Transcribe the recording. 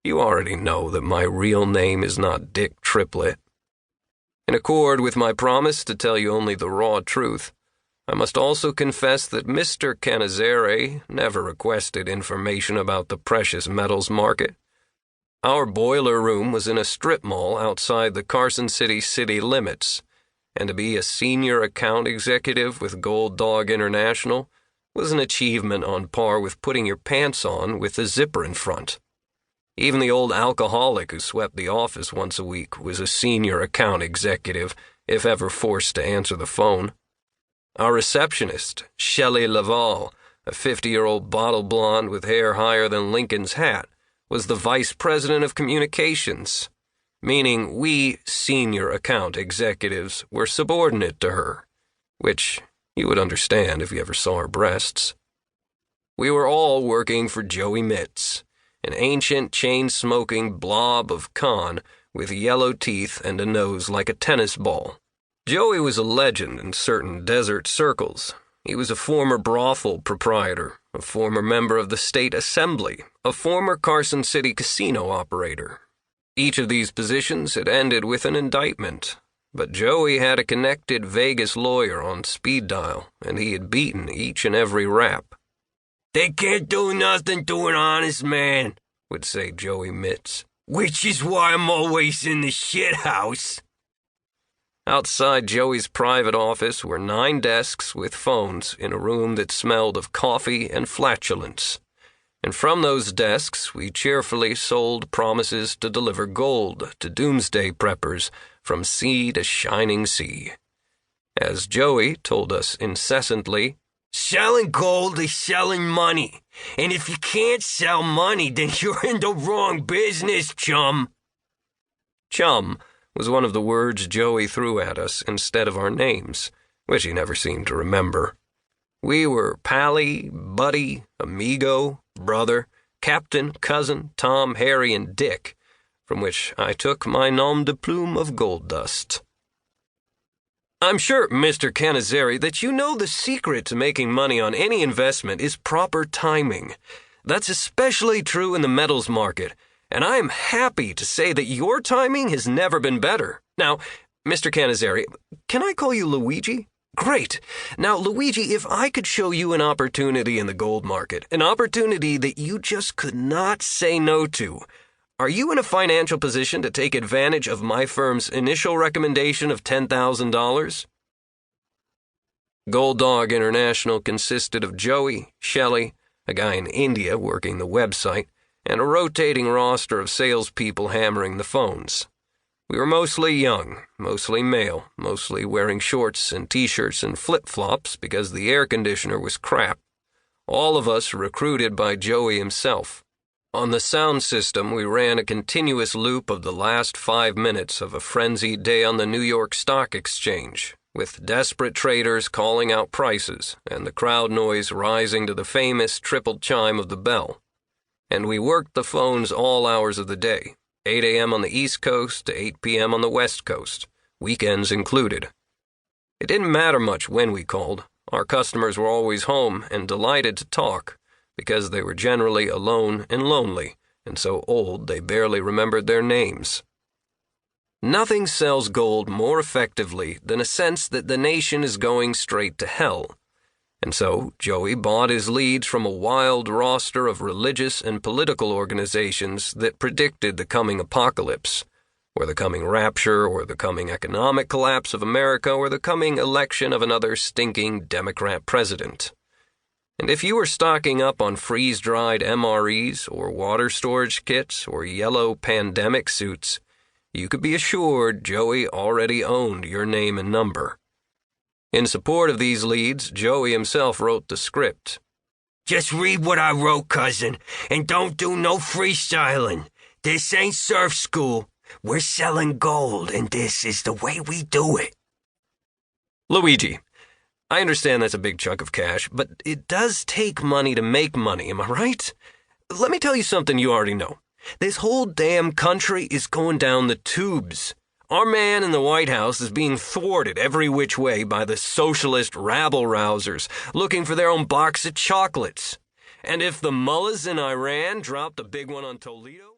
You already know that my real name is not Dick Triplett. In accord with my promise to tell you only the raw truth, I must also confess that Mr. Canizzare never requested information about the precious metals market. Our boiler room was in a strip mall outside the Carson city limits, and to be a senior account executive with Gold Dog International was an achievement on par with putting your pants on with a zipper in front. Even the old alcoholic who swept the office once a week was a senior account executive, if ever forced to answer the phone. Our receptionist, Shelley Laval, a 50-year-old bottle blonde with hair higher than Lincoln's hat, was the vice president of communications, meaning we senior account executives were subordinate to her, which you would understand if you ever saw her breasts. We were all working for Joey Mitz, an ancient chain-smoking blob of con with yellow teeth and a nose like a tennis ball. Joey was a legend in certain desert circles. He was a former brothel proprietor, a former member of the state assembly, a former Carson City casino operator. Each of these positions had ended with an indictment, but Joey had a connected Vegas lawyer on speed dial, and he had beaten each and every rap. "They can't do nothing to an honest man," would say Joey Mitz, "which is why I'm always in the shithouse." Outside Joey's private office were 9 desks with phones in a room that smelled of coffee and flatulence. And from those desks we cheerfully sold promises to deliver gold to doomsday preppers from sea to shining sea. As Joey told us incessantly, "Selling gold is selling money, and if you can't sell money, then you're in the wrong business, chum." Chum was one of the words Joey threw at us instead of our names, which he never seemed to remember. We were Pally, Buddy, Amigo, Brother, Captain, Cousin, Tom, Harry, and Dick, from which I took my nom de plume of gold dust. "I'm sure, Mr. Canizzare, that you know the secret to making money on any investment is proper timing. That's especially true in the metals market, and I am happy to say that your timing has never been better. Now, Mr. Canizzare, can I call you Luigi? Great. Now, Luigi, if I could show you an opportunity in the gold market, an opportunity that you just could not say no to, are you in a financial position to take advantage of my firm's initial recommendation of $10,000? Gold Dog International consisted of Joey, Shelley, a guy in India working the website, and a rotating roster of salespeople hammering the phones. We were mostly young, mostly male, mostly wearing shorts and t-shirts and flip-flops because the air conditioner was crap. All of us recruited by Joey himself. On the sound system, we ran a continuous loop of the last 5 minutes of a frenzied day on the New York Stock Exchange, with desperate traders calling out prices and the crowd noise rising to the famous triple chime of the bell. And we worked the phones all hours of the day, 8 a.m. on the East Coast to 8 p.m. on the West Coast, weekends included. It didn't matter much when we called. Our customers were always home and delighted to talk, because they were generally alone and lonely, and so old they barely remembered their names. Nothing sells gold more effectively than a sense that the nation is going straight to hell. And so Joey bought his leads from a wild roster of religious and political organizations that predicted the coming apocalypse, or the coming rapture, or the coming economic collapse of America, or the coming election of another stinking Democrat president. And if you were stocking up on freeze-dried MREs, or water storage kits, or yellow pandemic suits, you could be assured Joey already owned your name and number. In support of these leads, Joey himself wrote the script. "Just read what I wrote, cousin, and don't do no freestyling. This ain't surf school. We're selling gold, and this is the way we do it." Luigi, I understand that's a big chunk of cash, but it does take money to make money, am I right? Let me tell you something you already know. This whole damn country is going down the tubes. Our man in the White House is being thwarted every which way by the socialist rabble-rousers looking for their own box of chocolates. And if the mullahs in Iran dropped a big one on Toledo...